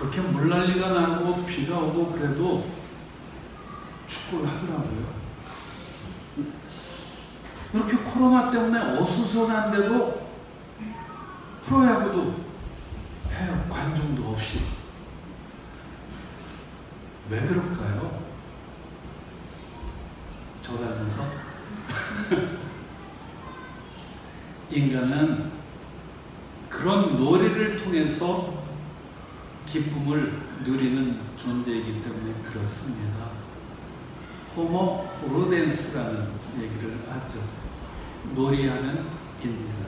그렇게 물난리가 나고 비가 오고 그래도 축구를 하더라고요. 이렇게 코로나 때문에 어수선한데도 프로야구도 해요. 관중도 없이. 왜 그럴까요? 저 닮아서? 인간은 그런 놀이를 통해서 기쁨을 누리는 존재이기 때문에 그렇습니다. 호모 루덴스라는 얘기를 하죠. 놀이하는 인간.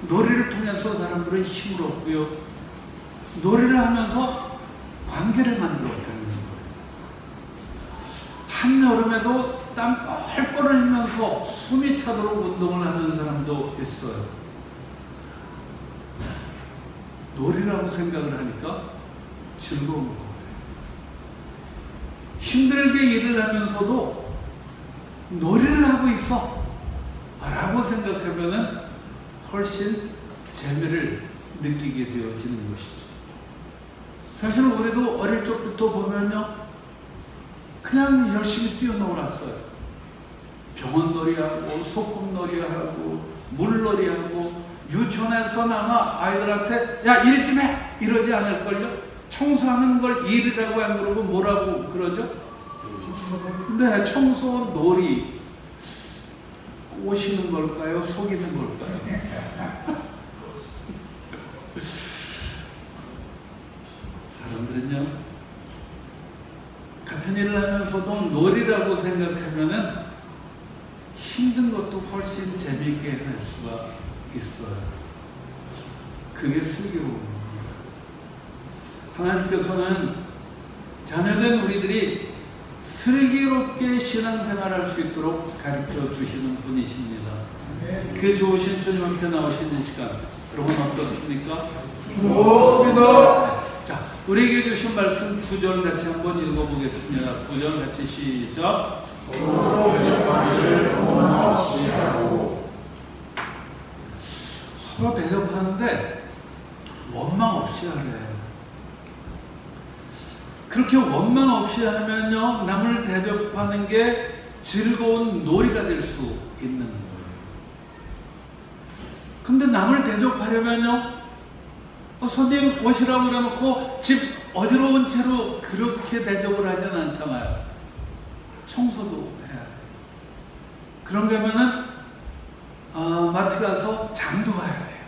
놀이를 통해서 사람들은 힘을 얻고요. 놀이를 하면서 관계를 만들어가는 거예요. 한여름에도 땀 뻘뻘 흘리면서 숨이 차도록 운동을 하는 사람도 있어요. 놀이라고 생각을 하니까 즐거운 거예요. 힘들게 일을 하면서도 놀이를 하고 있어 라고 생각하면은 훨씬 재미를 느끼게 되어지는 것이죠. 사실 우리도 어릴 적부터 보면요, 그냥 열심히 뛰어놀았어요. 병원놀이하고 소꿉놀이하고 물놀이하고, 유치원에서 아마 아이들한테 야 일 좀 해 이러지 않을걸요? 청소하는 걸 일이라고 안 그러고 뭐라고 그러죠? 네, 청소 놀이. 오시는 걸까요? 속이는 걸까요? 사람들은요, 같은 일을 하면서도 놀이라고 생각하면은 힘든 것도 훨씬 재미있게 할 수가 있어요. 그게 슬기로운 겁니다. 하나님께서는 자녀된 우리들이 슬기롭게 신앙생활할 수 있도록 가르쳐 주시는 분이십니다. 그 좋으신 주님 앞에 나오시는 시간, 여러분 어떻습니까? 좋습니다. 자, 우리에게 주신 말씀 9절 같이 한번 읽어보겠습니다. 9절 같이 시작. 서로 대접하기를 원망 없이 하고. 서로 대접하는데 원망 없이 하래요. 그렇게 원망 없이 하면요, 남을 대접하는 게 즐거운 놀이가 될 수 있는 거예요. 근데 남을 대접하려면요, 손님 오시라고 그래놓고 집 어지러운 채로 그렇게 대접을 하진 않잖아요. 청소도 해야 돼요. 그런가 하면은 마트 가서 장도 봐야 돼요.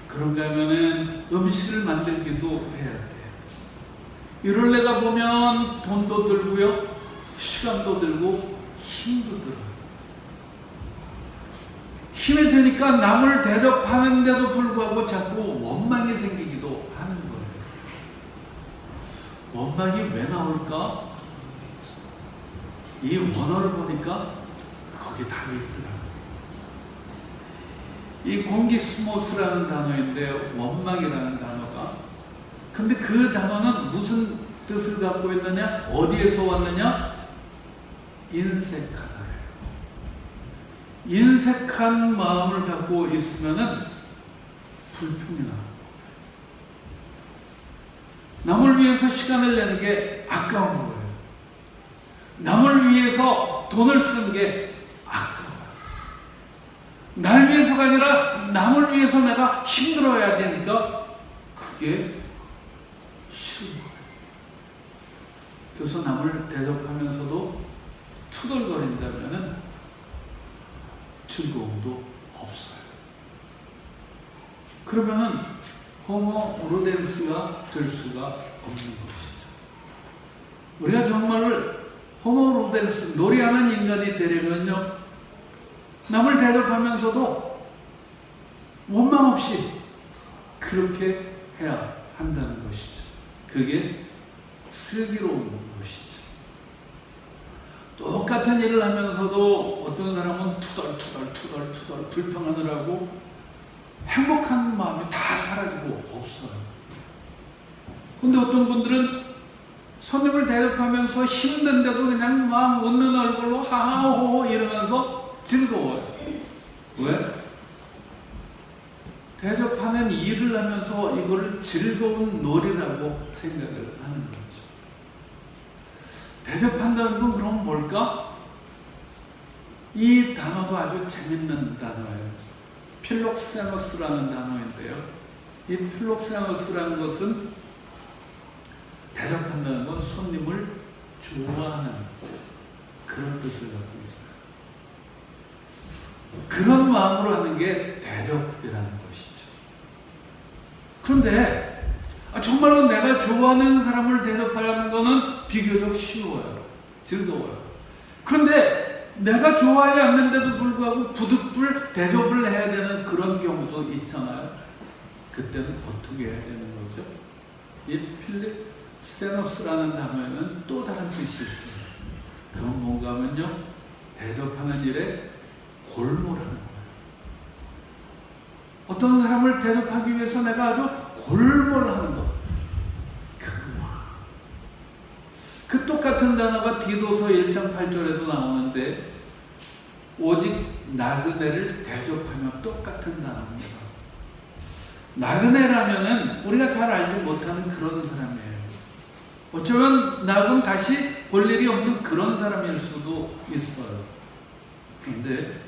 그런가 하면은 음식을 만들기도 해야 돼요. 이럴래가 보면 돈도 들고요, 시간도 들고 힘도 들어요. 힘이 드니까 남을 대접하는데도 불구하고 자꾸 원망이 생기기도 하는 거예요. 원망이 왜 나올까? 이 원어를 보니까 거기 답이 있더라고요. 이 공기스모스라는 단어인데, 원망이라는 단어가, 근데 그 단어는 무슨 뜻을 갖고 있느냐? 어디에서 왔느냐? 인색하다. 인색한 마음을 갖고 있으면은 불평이 나는 거예요. 남을 위해서 시간을 내는 게 아까운 거예요. 남을 위해서 돈을 쓰는 게 아까워요. 날 위해서가 아니라 남을 위해서 내가 힘들어야 되니까 그게 싫은 거예요. 그래서 남을 대접하면서도 투덜거린다면은 즐거움도 없어요. 그러면은 호모 루덴스가 될 수가 없는 것이죠. 우리가 정말 호모 루덴스, 놀이하는 인간이 되려면요, 남을 대접하면서도 원망 없이 그렇게 해야 한다는 것이죠. 그게 슬기로운 것이죠. 똑같은 일을 하면서도 어떤 사람은 투덜 불평하느라고 행복한 마음이 다 사라지고 없어요. 근데 어떤 분들은 손님을 대접하면서 힘든데도 그냥 막 웃는 얼굴로 하하호호 이러면서 즐거워요. 왜? 대접하는 일을 하면서 이거를 즐거운 놀이라고 생각을 하는 거죠. 대접한다는 건 그럼 뭘까? 이 단어도 아주 재밌는 단어예요. 필록세노스라는 단어인데요. 이 필록세노스라는 것은 대접한다는 건 손님을 좋아하는 그런 뜻을 갖고 있어요. 그런 마음으로 하는 게 대접이라는 것이죠. 그런데 정말로 내가 좋아하는 사람을 대접하려는 것은 비교적 쉬워요. 즐거워요. 그런데 내가 좋아하지 않는데도 불구하고 부득불 대접을 해야 되는 그런 경우도 있잖아요. 그때는 어떻게 해야 되는 거죠? 이 필립세노스라는 단어에는 또 다른 뜻이 있어요. 그건 뭔가 하면요, 대접하는 일에 골몰하는 거예요. 어떤 사람을 대접하기 위해서 내가 아주 골몰하는 것. 그 똑같은 단어가 디도서 1장 8절에도 나오는데 오직 나그네를 대접하며 똑같은 단어입니다. 나그네라면은 우리가 잘 알지 못하는 그런 사람이에요. 어쩌면 낙은 다시 볼 일이 없는 그런 사람일 수도 있어요. 그런데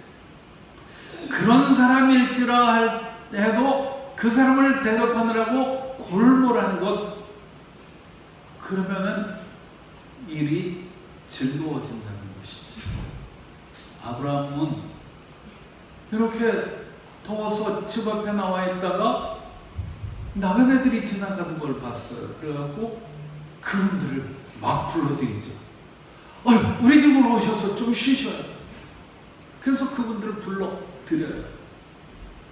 그런 사람일지라 해도 그 사람을 대접하느라고 골몰하는 것, 그러면은 일이 즐거워진다는 것이죠. 아브라함은 이렇게 더워서 집 앞에 나와 있다가 나그네들이 지나가는 걸 봤어요. 그래갖고 그분들을 막 불러들이죠. 우리 집으로 오셔서 좀 쉬셔요. 그래서 그분들을 불러드려요.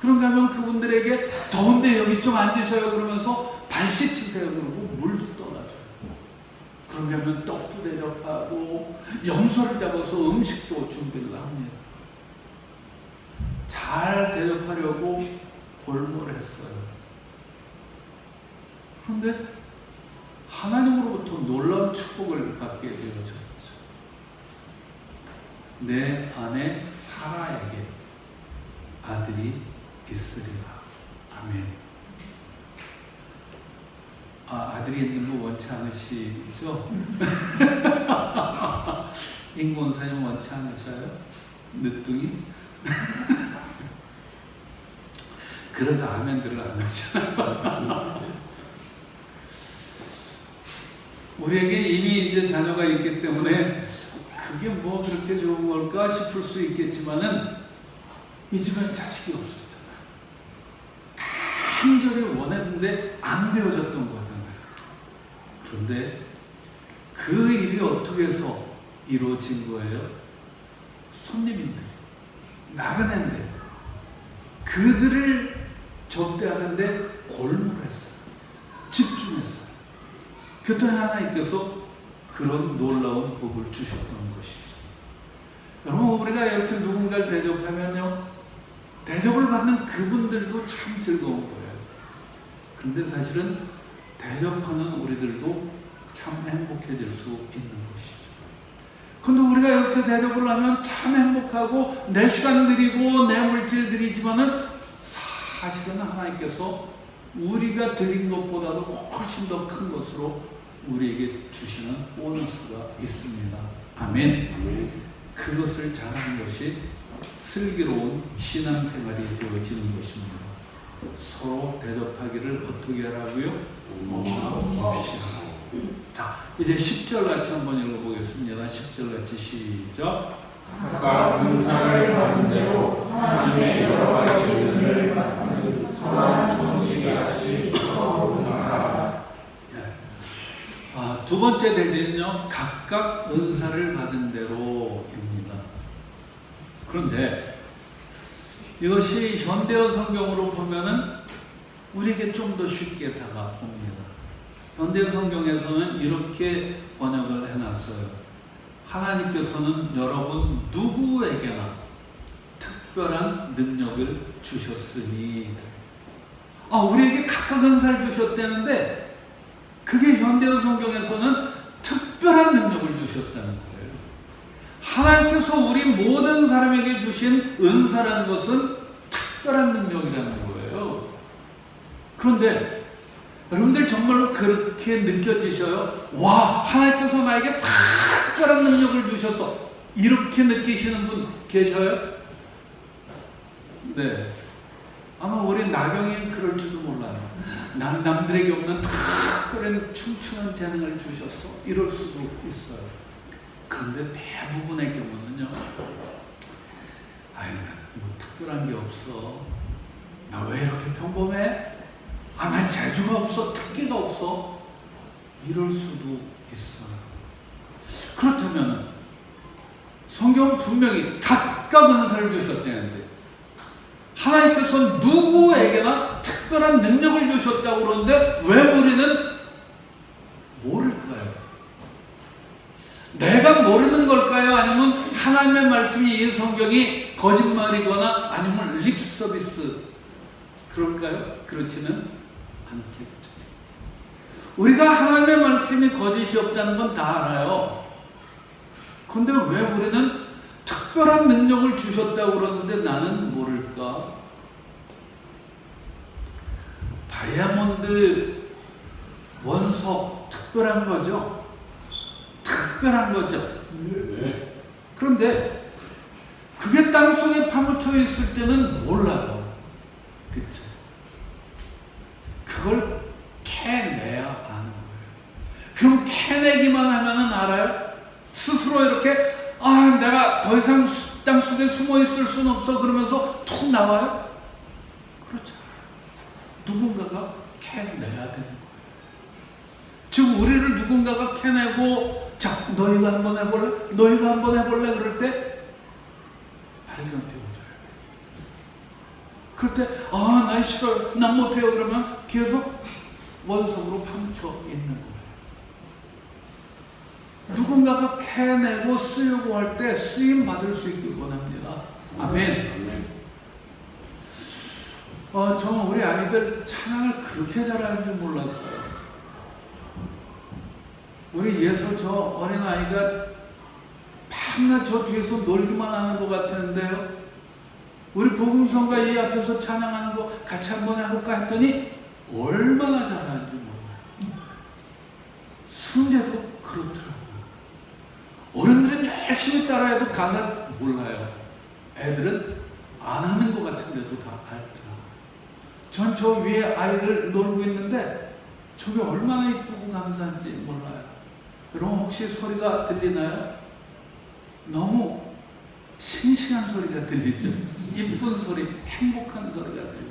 그런가 하면 그분들에게 더운데 여기 좀 앉으셔요 그러면서 발 씻으세요 그러고 물도 떠나줘요. 그런가 하면 떡도 대접하고 염소를 잡아서 음식도 준비를 합니다. 잘 대접하려고 골몰했어요. 그런데 하나님으로부터 놀라운 축복을 받게 되어졌죠. 내 아내 사라에게 아들이 있으리라. 아멘. 아들이 있는 거 원치 않으시죠? 인권사님 원치 않으셔요? 늦둥이? 그래서 아멘들을 안 하잖아요. 우리에게 이미 이제 자녀가 있기 때문에 그게 뭐 그렇게 좋은 걸까 싶을 수 있겠지만은 이 집엔 자식이 없었잖아요. 간절히 원했는데 안 되어졌던 거잖아요. 그런데 그 일이 어떻게 해서 이루어진 거예요? 손님인데, 나그네인데, 그들을 접대하는데 골몰했어요. 집중했어요. 그때 하나님께서 그런 놀라운 복을 주셨던 것이죠. 여러분, 우리가 이렇게 누군가를 대접하면요, 대접을 받는 그분들도 참 즐거운 거예요. 근데 사실은 대접하는 우리들도 참 행복해질 수 있는 것이죠. 근데 우리가 이렇게 대접을 하면 참 행복하고 내 시간 드리고 내 물질 드리지만은 사실은 하나님께서 우리가 드린 것보다도 훨씬 더 큰 것으로 우리에게 주시는 보너스가 있습니다. 아멘. 그것을 잘하는 것이 슬기로운 신앙생활이 되어지는 것입니다. 서로 대접하기를 어떻게 하라고요? 없이 하라고. 자, 이제 10절 같이 한번 읽어보겠습니다. 10절 같이 시작. 각각 은사를 받은 대로 하나님의 여러 가지 은혜를 받는 선한 정직에 같이 서로 봉사하라. 두 번째 대제는요, 각각 은사를 받은 대로입니다. 그런데 이것이 현대어 성경으로 보면은 우리에게 좀 더 쉽게 다가옵니다. 현대어 성경에서는 이렇게 번역을 해놨어요. 하나님께서는 여러분 누구에게나 특별한 능력을 주셨으니. 우리에게 각각 은사를 주셨다는데 그게 현대어 성경에서는 특별한 능력을 주셨다는 거예요. 하나님께서 우리 모든 사람에게 주신 은사라는 것은 특별한 능력이라는 거예요. 그런데 여러분들 정말로 그렇게 느껴지셔요? 와, 하나님께서 나에게 특별한 능력을 주셔서 이렇게 느끼시는 분 계셔요? 네. 아마 우리 나경이 그럴지도 몰라요. 난 남들에게 없는 특별한 춤추는 재능을 주셨어. 이럴 수도 있어요. 그런데 대부분의 경우는요, 아유, 뭐 특별한 게 없어. 나 왜 이렇게 평범해? 아, 난 재주가 없어. 특기가 없어. 이럴 수도 있어요. 그렇다면 성경은 분명히 각각 은사를 주셨다는데 하나님께서 누구에게나 특별한 능력을 주셨다고 그러는데 왜 우리는 모를까요? 내가 모르는 걸까요? 아니면 하나님의 말씀이 이 성경이 거짓말이거나 아니면 립서비스 그럴까요? 그렇지는 않겠죠. 우리가 하나님의 말씀이 거짓이 없다는 건 다 알아요. 그런데 왜 우리는 특별한 능력을 주셨다고 그러는데 나는 모를까? 다이아몬드 원석 특별한 거죠? 특별한 거죠. 그런데 그게 땅속에 파묻혀 있을 때는 몰라요. 그쵸? 그걸 캐내야 아는 거예요. 그럼 캐내기만 하면은 알아요? 스스로 이렇게 내가 더 이상 땅속에 숨어 있을 수는 없어 그러면서 툭 나와요? 그렇죠. 누군가가 캐내야 되는 거예요. 지금 우리를 누군가가 캐내고 자, 너희가 한번 해볼래? 너희가 한번 해볼래? 그럴 때 발견되어줘요. 그럴 때 나 싫어요. 난 못해요. 그러면 계속 원석으로 파묻혀 있는 거예요. 누군가가 캐내고 쓰려고 할 때 쓰임 받을 수 있길 원합니다. 아멘. 저는 우리 아이들 찬양을 그렇게 잘하는 줄 몰랐어요. 우리 예서 저 어린아이가 밤낮 저 뒤에서 놀기만 하는 것 같은데요. 우리 복음성가 이 앞에서 찬양하는 거 같이 한번 해볼까 했더니 얼마나 잘하는지 몰라요. 승재도 그렇더라고요. 어른들은 열심히 따라해도 가사 몰라요. 애들은 안 하는 것 같은데도 다 알더라고요. 전 저 위에 아이들 놀고 있는데 저게 얼마나 이쁘고 감사한지 몰라요. 여러분 혹시 소리가 들리나요? 너무 싱싱한 소리가 들리죠? 이쁜 소리, 행복한 소리가 들려요.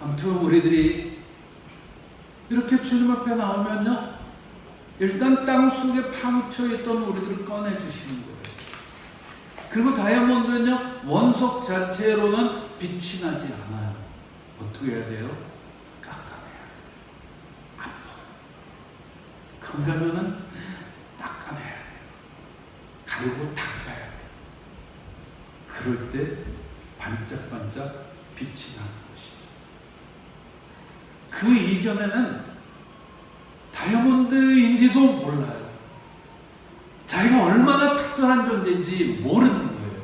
아무튼 우리들이 이렇게 주님 앞에 나오면요, 일단 땅속에 파묻혀 있던 우리들을 꺼내주시는 거예요. 그리고 다이아몬드는요, 원석 자체로는 빛이 나지 않아요. 어떻게 해야 돼요? 깎아내야 돼요. 아파요. 그러면은 닦아내야 돼요. 가리고 닦아야 돼요. 그럴 때 반짝반짝 빛이 나는 것이죠. 그 이전에는 다이아몬드인지도 몰라요. 자기가 얼마나 특별한 존재인지 모르는 거예요.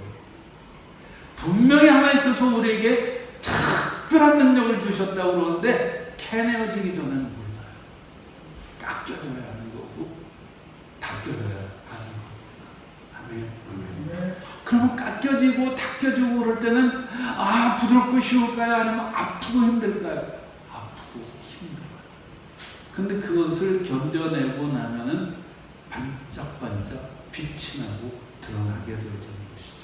분명히 하나님께서 우리에게 특별한 능력을 주셨다고 그러는데 캐내어지기 전에는 몰라요. 깎여줘야 하는 거고 닦여줘야 하는 거고. 아멘. 그러면 깎여지고 닦여지고 그럴 때는 부드럽고 쉬울까요? 아니면 아프고 힘들까요? 아프고 힘들어요. 근데 그것을 견뎌내고 나면은 반짝반짝 빛이 나고 드러나게 되어지는 것이죠.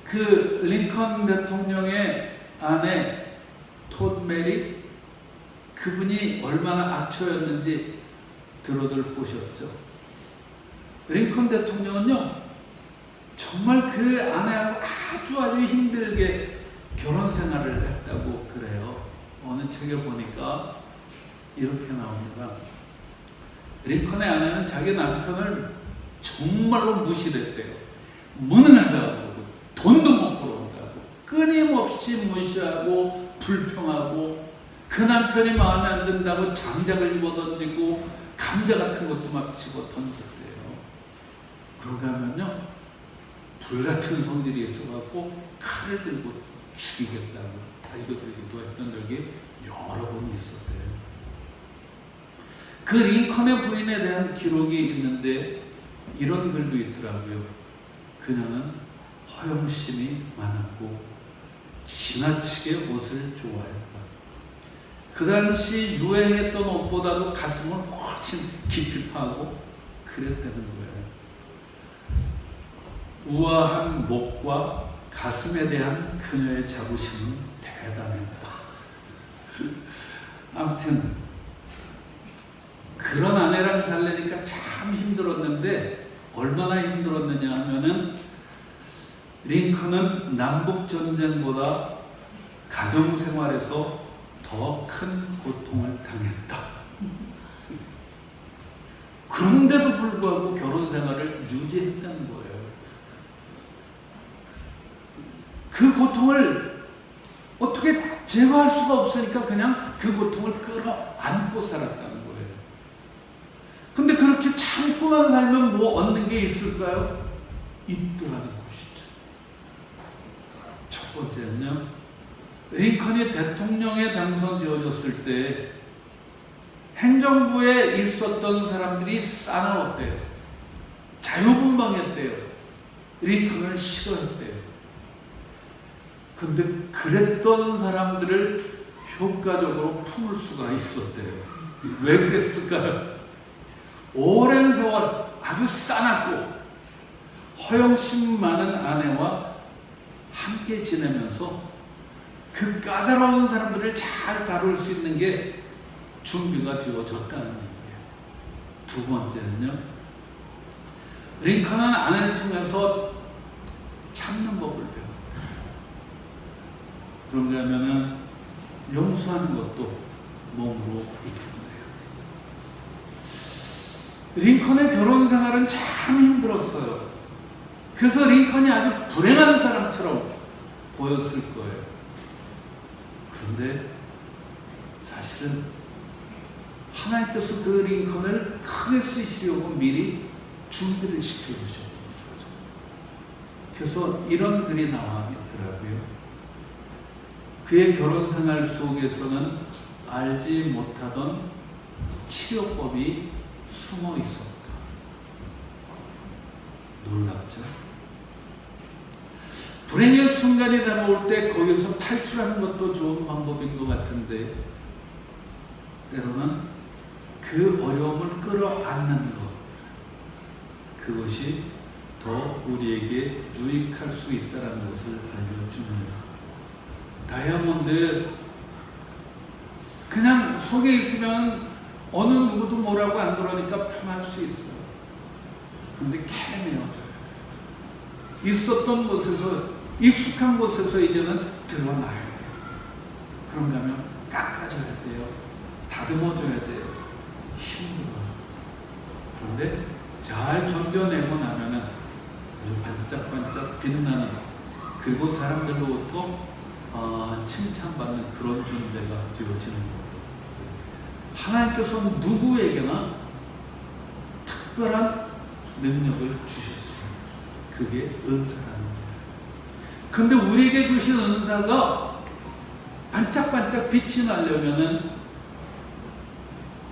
그 링컨 대통령의 아내 톳 메리, 그분이 얼마나 악처였는지 들어들 보셨죠? 링컨 대통령은요, 정말 그 아내하고 아주 힘들게 결혼 생활을 했다고 그래요. 어느 책에 보니까 이렇게 나옵니다. 링컨의 아내는 자기 남편을 정말로 무시했대요. 무능하다고, 돈도 못 벌어온다고, 끊임없이 무시하고 불평하고, 그 남편이 마음에 안 든다고 장작을 집어던지고 감자 같은 것도 막 집어 던졌대요. 그러고 하면요, 불같은 성질이 있어갖고 칼을 들고 죽이겠다고 달겨들기도 했던 적이 여러 번 있었대요. 그 링컨의 부인에 대한 기록이 있는데 이런 글도 있더라고요. 그녀는 허영심이 많았고 지나치게 옷을 좋아했다. 그 당시 유행했던 옷보다도 가슴을 훨씬 깊이 파고 그랬다는 거예요. 우아한 목과 가슴에 대한 그녀의 자부심은 대단했다. 아무튼 그런 아내랑 살려니까 참 힘들었는데 얼마나 힘들었느냐 하면은 링컨은 남북전쟁보다 가정생활에서 더 큰 고통을 당했다. 그런데도 불구하고 결혼생활을 유지했다는 거예요. 그 고통을 어떻게 제거할 수가 없으니까 그냥 그 고통을 끌어안고 살았다는 거예요. 근데 그렇게 참고만 살면 뭐 얻는 게 있을까요? 있더라는 것이죠. 첫 번째는요, 링컨이 대통령에 당선되어졌을 때 행정부에 있었던 사람들이 싸나웠대요. 자유분방했대요. 링컨을 싫어했대요. 근데 그랬던 사람들을 효과적으로 품을 수가 있었대요. 왜 그랬을까요? 오랜 세월 아주 싸납고 허영심 많은 아내와 함께 지내면서 그 까다로운 사람들을 잘 다룰 수 있는 게 준비가 되어졌다는 얘기예요. 두 번째는요, 링컨은 아내를 통해서 참는 법을 배웠다. 그런가 하면은 용서하는 것도 몸으로 익힌대요. 링컨의 결혼 생활은 참 힘들었어요. 그래서 링컨이 아주 불행한 사람처럼 보였을 거예요. 그런데 사실은 하나님께서 그 링컨을 크게 쓰시려고 미리 준비를 시켜주셨던 거죠. 그래서 이런 글이 나와 있더라고요. 그의 결혼 생활 속에서는 알지 못하던 치료법이 숨어 있었다. 놀랍죠? 불행의 순간이 다가올 때 거기서 탈출하는 것도 좋은 방법인 것 같은데 때로는 그 어려움을 끌어안는 것, 그것이 더 우리에게 유익할 수 있다는 것을 알려줍니다. 다이아몬드 그냥 속에 있으면 어느 누구도 뭐라고 안 그러니까 편할 수 있어요. 근데 캐내어져요. 있었던 곳에서, 익숙한 곳에서 이제는 드러나야 돼요. 그런가 하면 깎아줘야 돼요. 다듬어줘야 돼요. 힘들어요. 그런데 잘 견뎌내고 나면은 아주 반짝반짝 빛나는, 그리고 사람들로부터 칭찬받는 그런 존재가 되어지는 거예요. 하나님께서 누구에게나 특별한 능력을 주셨어요. 그게 은사라는 거예요. 근데 우리에게 주신 은사가 반짝반짝 빛이 나려면은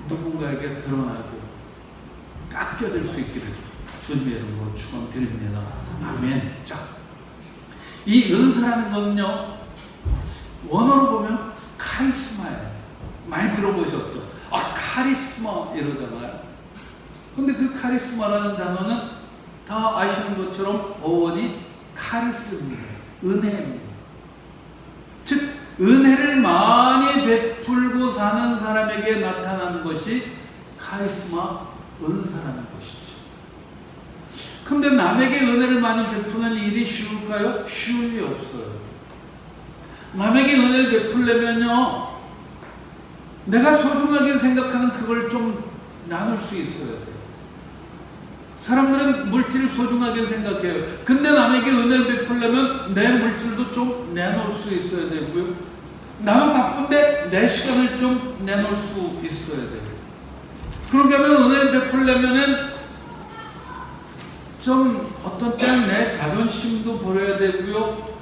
누군가에게 드러나고 깎여질 수 있기를 주님의 이름으로 축원드립니다. 아멘. 자, 이 은사라는 건요, 원어로 보면 카리스마예요. 많이 들어보셨죠? 카리스마 이러잖아요. 근데 그 카리스마라는 단어는 다 아시는 것처럼 어원이 카리스입니다. 은혜입니다. 즉 은혜를 많이 베풀고 사는 사람에게 나타나는 것이 카리스마, 은사라는 것이죠. 근데 남에게 은혜를 많이 베푸는 일이 쉬울까요? 쉬울 리 없어요. 남에게 은혜를 베풀려면요, 내가 소중하게 생각하는 그걸 좀 나눌 수 있어야 돼요. 사람들은 물질을 소중하게 생각해요. 근데 남에게 은혜를 베풀려면 내 물질도 좀 내놓을 수 있어야 되고요. 나는 바쁜데 내 시간을 좀 내놓을 수 있어야 돼요. 그러게 하면 은혜를 베풀려면은 좀 어떤 때는 내 자존심도 버려야 되고요.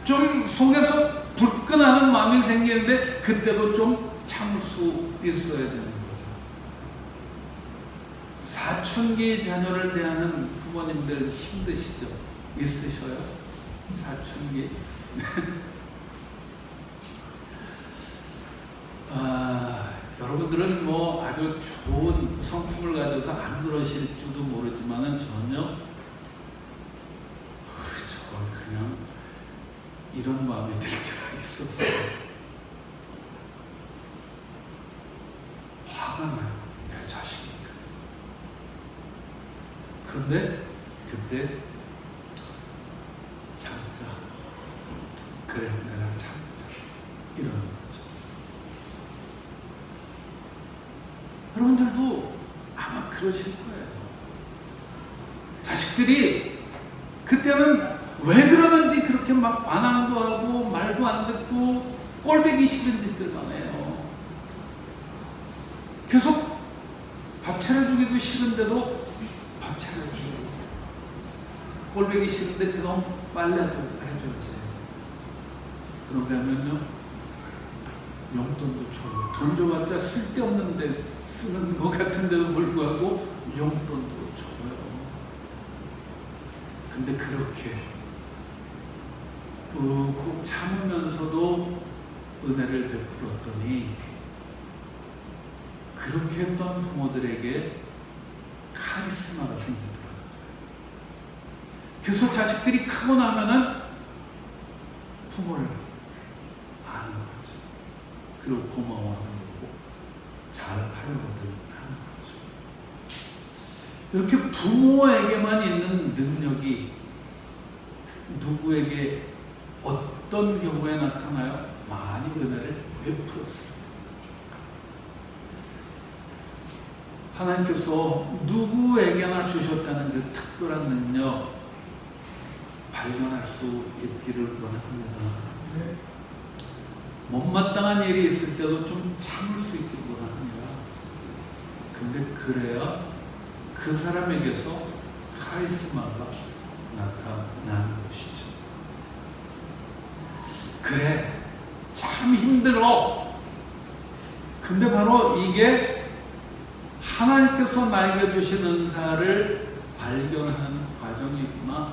좀 속에서 불끈하는 마음이 생기는데 그때도 좀 참을 수 있어야 되는 거예요. 사춘기 자녀를 대하는 부모님들 힘드시죠? 있으셔요? 사춘기? 여러분들은 뭐 아주 좋은 성품을 가져서 안 그러실지도 모르지만은 전혀 그냥 이런 마음이 들 때가 있어서 화가 나요. 내 자식이. 그런데 그때 참자. 그래, 내가 참자. 이러는 거죠. 여러분들도 아마 그러실 거예요. 자식들이 그때는 왜 그러는지 그렇게 막 반항도 하고 말도 안 듣고 꼴보기 싫은 짓들만 해요. 계속 밥 차려주기도 싫은데도 밥 차려주고 꼴보기 싫은데 그럼 빨래도 해줘야 돼요. 그런가 하면요 용돈도 줘요. 돈 줘봤자 쓸데없는 데 쓰는 것 같은데도 불구하고 용돈도 줘요. 근데 그렇게 꾹꾹 참으면서도 은혜를 베풀었더니 그렇게 했던 부모들에게 카리스마가 생기더라고요. 그래서 자식들이 크고 나면은 부모를 아는 거죠. 그리고 고마워하는 거고 잘하려고들 하는 거죠. 이렇게 부모에게만 있는 능력이 누구에게 어떤 경우에 나타나요? 많이 은혜를 베풀었습니다. 하나님께서 누구에게나 주셨다는 그 특별한 능력 발견할 수 있기를 원합니다. 못마땅한 일이 있을 때도 좀 참을 수 있기를 원합니다. 근데 그래야 그 사람에게서 카리스마가 나타나는 것이죠. 그래, 참 힘들어. 근데 바로 이게 하나님께서 나에게 주신 은사를 발견하는 과정이구나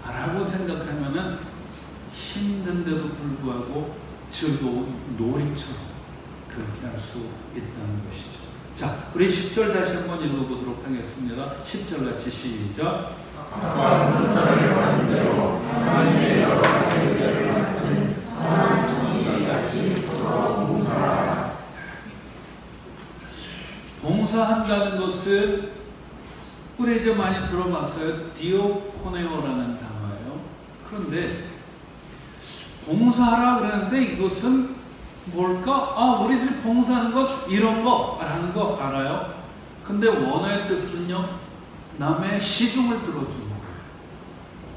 라고 생각하면은 힘든데도 불구하고 즐거운 놀이처럼 그렇게 할 수 있다는 것이죠. 자, 우리 10절 다시 한번 읽어보도록 하겠습니다. 10절 같이 시작. 아까 은사를 받은 대로 하나님의 여러 가지 은혜를 맡은 선한 청지기같이 서로 봉사하라. 봉사한다는 것은 우리 이제 많이 들어봤어요. 디오코네오라는 단어예요. 그런데 봉사하라 그랬는데 이것은 뭘까? 우리들이 봉사하는 것 이런 거라는 거 알아요? 근데 원어의 뜻은요, 남의 시중을 들어주는 거예요.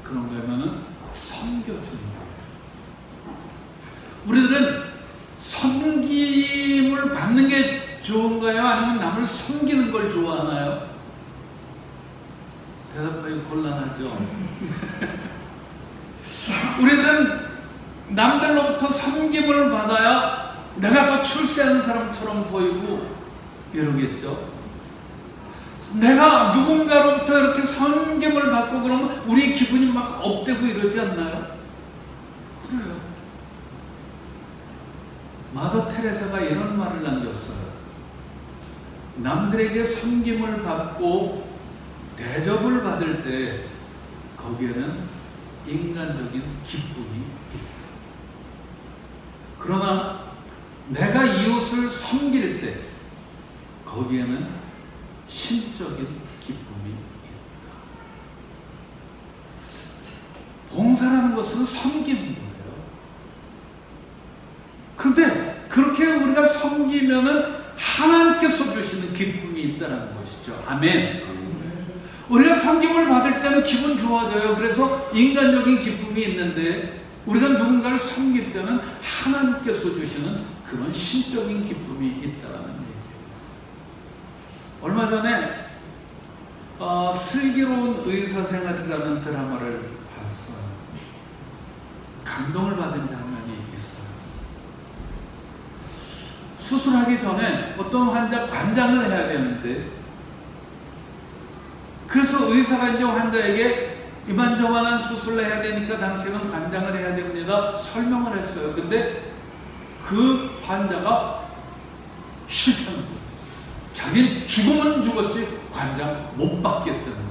그런가 하면은 섬겨주는 거예요. 우리들은 섬김을 받는 게 좋은가요? 아니면 남을 섬기는 걸 좋아하나요? 대답하기 곤란하죠. 우리들은 남들로부터 섬김을 받아야 내가 더 출세하는 사람처럼 보이고 이러겠죠. 내가 누군가로부터 이렇게 섬김을 받고 그러면 우리 기분이 막 업되고 이러지 않나요? 그래요. 마더 테레사가 이런 말을 남겼어요. 남들에게 섬김을 받고 대접을 받을 때 거기에는 인간적인 기쁨이 있다. 그러나 내가 이웃을 섬길 때 거기에는 신적인 기쁨이 있다. 봉사라는 것은 섬기는 거예요. 그런데 그렇게 우리가 섬기면은 하나님께서 주시는 기쁨이 있다는 것이죠. 아멘. 우리가 섬김을 받을 때는 기분 좋아져요. 그래서 인간적인 기쁨이 있는데 우리가 누군가를 섬길 때는 하나님께서 주시는 그런 신적인 기쁨이 있다는 얘기예요. 얼마 전에 슬기로운 의사생활이라는 드라마를 봤어요. 감동을 받은 장면이 있어요. 수술하기 전에 어떤 환자 관장을 해야 되는데, 그래서 의사가 이제 환자에게 이만저만한 수술을 해야 되니까 당신은 관장을 해야 됩니다 설명을 했어요. 근데 그 환자가 싫다는 거예요. 자기는 죽으면 죽었지 관장 못 받겠다는 거예요.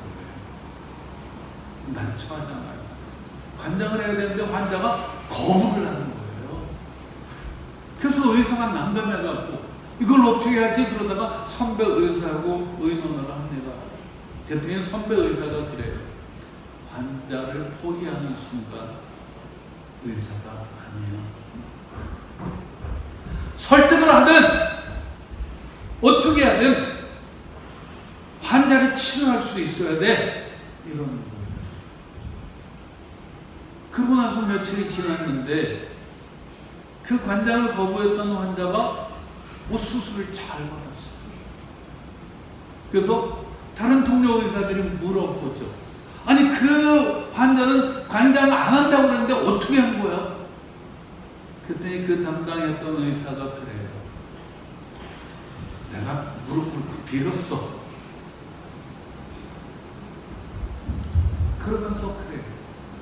난처하잖아요. 관장을 해야 되는데 환자가 거부를 하는 거예요. 그래서 의사가 난감해갖고 이걸 어떻게 하지? 그러다가 선배 의사하고 의논을 합니다. 대통령 선배 의사가 그래요. 환자를 포기하는 순간 의사가 아니에요. 설득을 하든 어떻게 하든 환자를 치료할 수 있어야 돼. 이러는 거예요. 그러고 나서 며칠이 지났는데 그 관장을 거부했던 환자가 수술을 잘 받았어요. 그래서 다른 동료 의사들이 물어보죠. 아니 그 환자는 관장 안 한다고 그랬는데 어떻게 한 거야? 그때 그 담당했던 의사가 그래요. 내가 무릎 꿇고 빌었어. 그러면서 그래요.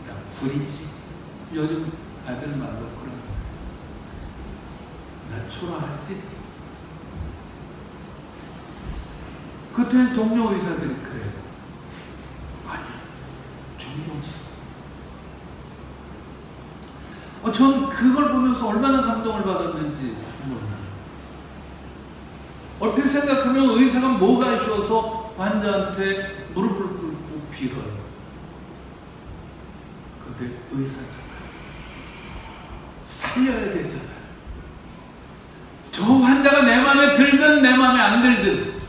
나 구리지. 요즘 아들 말로 그런 거예요. 나 초라하지? 그때 동료 의사들이 그래요. 아니, 존경스러워. 전 그걸 보면서 얼마나 감동을 받았는지 몰라요. 얼핏 생각하면 의사가 뭐가 아쉬워서 환자한테 무릎을 꿇고 빌어요. 근데 의사잖아요. 살려야 되잖아요. 저 환자가 내 마음에 들든 내 마음에 안 들든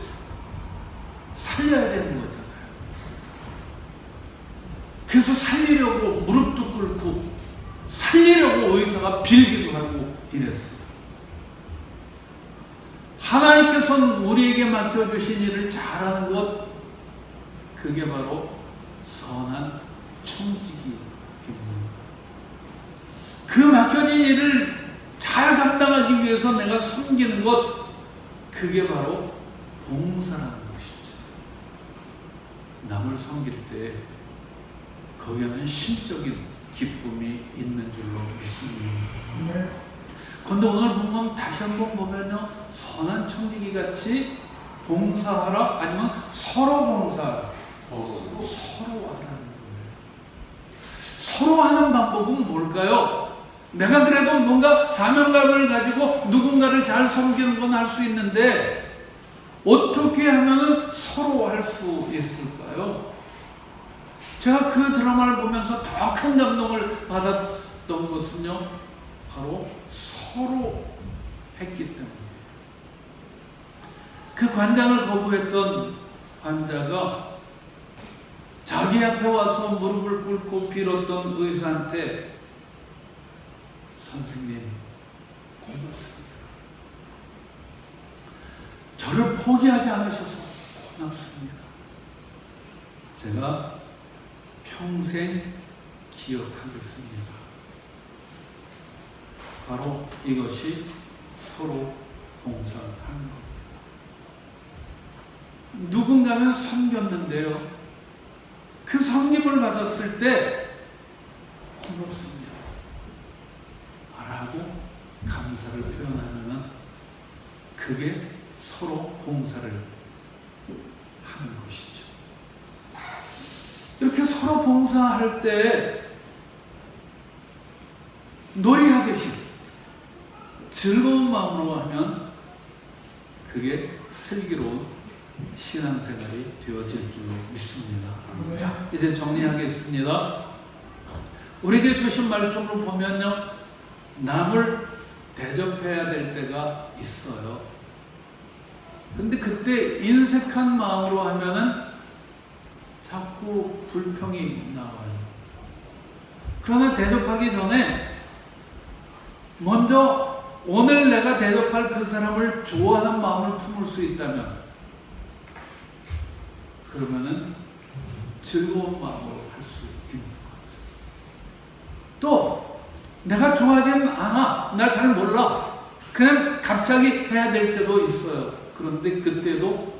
살려야 되는 거잖아요. 그래서 살리려고 무릎도 꿇고 살리려고 의사가 빌기도 하고 이랬어요. 하나님께서는 우리에게 맡겨주신 일을 잘하는 것, 그게 바로 선한 청지기입니다. 그 맡겨진 일을 잘 감당하기 위해서 내가 섬기는 것, 그게 바로 봉사라는 것이죠. 남을 섬길 때 거기에는 심적인 기쁨이 있는 줄로 믿습니다. 그런데 오늘 보면 다시 한번 보면요, 선한 청지기 같이 봉사하라, 아니면 서로 봉사하라. 서로 하라는 거예요. 서로 하는 방법은 뭘까요? 내가 그래도 뭔가 사명감을 가지고 누군가를 잘 섬기는 건 할 수 있는데 어떻게 하면 서로 할 수 있을까요? 제가 그 드라마를 보면서 더 큰 감동을 받았던 것은요, 바로 서로 했기 때문에. 그 관장을 거부했던 환자가 자기 앞에 와서 무릎을 꿇고 빌었던 의사한테 선생님, 고맙습니다. 저를 포기하지 않으셔서 고맙습니다. 제가 평생 기억하겠습니다. 바로 이것이 서로 봉사하는 것. 누군가는 섬겼는데요, 그 섬김을 받았을 때 고맙습니다 라고 감사를 표현하면 그게 서로 봉사를 하는 것이죠. 이렇게 서로 봉사할 때 놀이하듯이 즐거운 마음으로 하면 그게 슬기로운 신앙생활이 되어질 줄로 믿습니다. 자, 이제 정리하겠습니다. 우리에게 주신 말씀을 보면요, 남을 대접해야 될 때가 있어요. 근데 그때 인색한 마음으로 하면은 자꾸 불평이 나와요. 그러나 대접하기 전에 먼저 오늘 내가 대접할 그 사람을 좋아하는 마음을 품을 수 있다면, 그러면은 즐거운 마음으로 할 수 있는 거죠. 또 내가 좋아하지는 않아. 나 잘 몰라. 그냥 갑자기 해야 될 때도 있어요. 그런데 그때도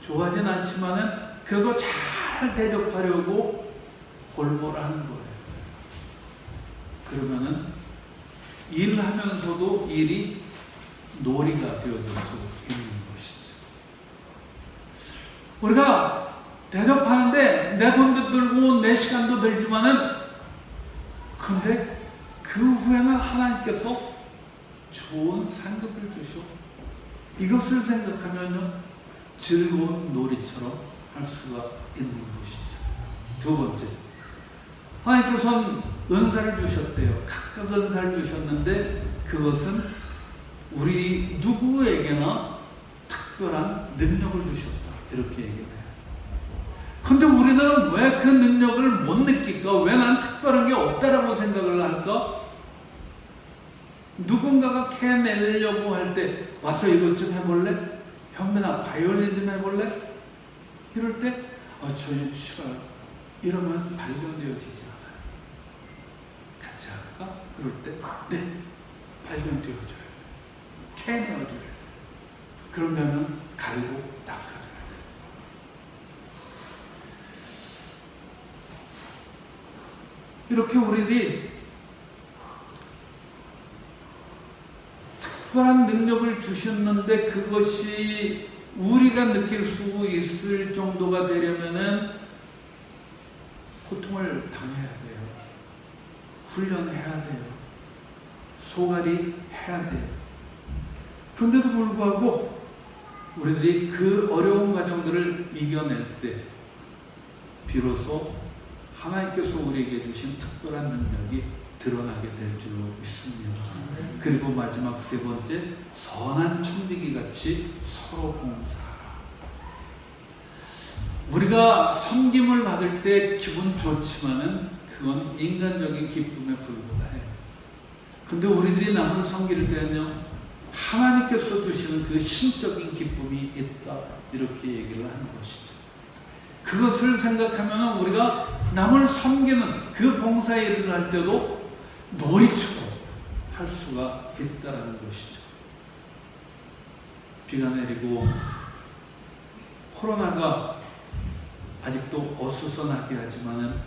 좋아하진 않지만은 그래도 잘 대접하려고 골몰하는 거예요. 그러면은 일하면서도 일이 놀이가 되어질 수 있는 것이죠. 우리가 대접하는데 내 돈도 들고 내 시간도 들지만은 그런데 그 후에는 하나님께서 좋은 상급을 주셔. 이것을 생각하면요 즐거운 놀이처럼 할 수가 있는 것이죠. 두 번째, 하나님께서는 은사를 주셨대요. 각각 은사를 주셨는데 그것은 우리 누구에게나 특별한 능력을 주셨다. 이렇게 얘기해요. 근데 우리는 왜 그 능력을 못 느낄까? 왜 난 특별한 게 없다라고 생각을 할까? 누군가가 캐내려고 할 때 와서 이것 좀 해볼래? 현민아 바이올린 좀 해볼래? 이럴 때 저 싫어요. 이러면 발견되어지지 않아요. 같이 할까? 그럴 때 네, 발견되어져요. 캐내어줘요. 그러면 갈고 닦아줘요. 이렇게 우리들이 특별한 능력을 주셨는데 그것이 우리가 느낄 수 있을 정도가 되려면은 고통을 당해야 돼요. 훈련해야 돼요. 소갈이 해야 돼요. 그런데도 불구하고 우리들이 그 어려운 과정들을 이겨낼 때 비로소 하나님께서 우리에게 주신 특별한 능력이 드러나게 될 줄로 믿습니다. 그리고 마지막 세 번째, 선한 청지기 같이 서로 봉사하라. 우리가 섬김을 받을 때 기분 좋지만은 그건 인간적인 기쁨에 불과해요. 근데 우리들이 남을 섬길 때는요, 하나님께서 주시는 그 신적인 기쁨이 있다. 이렇게 얘기를 하는 것이죠. 그것을 생각하면 우리가 남을 섬기는 그 봉사 일을 할 때도 놀이처럼 할 수가 있다는 것이죠. 비가 내리고 코로나가 아직도 어수선하게 하지만은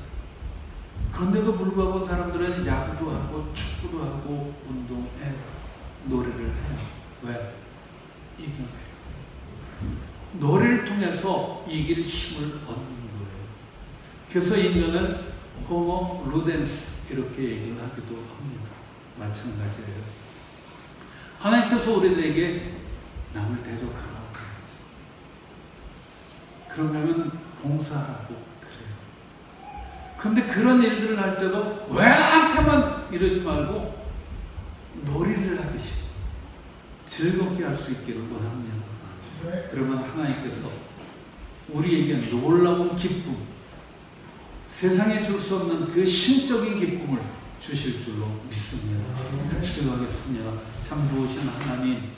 그런데도 불구하고 사람들은 야구도 하고 축구도 하고 운동해요. 노래를 해요. 왜? 이겨내요. 노래를 통해서 이길 힘을 얻는 거예요. 그래서 인간은 호모 루덴스 이렇게 얘기를 하기도 합니다. 마찬가지예요. 하나님께서 우리들에게 남을 대접하라고 그러면 봉사하고 그래요. 그런데 그런 일들을 할 때도 왜 나한테만 이러지 말고 놀이를 하듯이 즐겁게 할 수 있기를 원합니다. 그러면 하나님께서 우리에게 놀라운 기쁨, 세상에 줄 수 없는 그 신적인 기쁨을 주실 줄로 믿습니다. 같이 기도하겠습니다. 참 좋으신 하나님,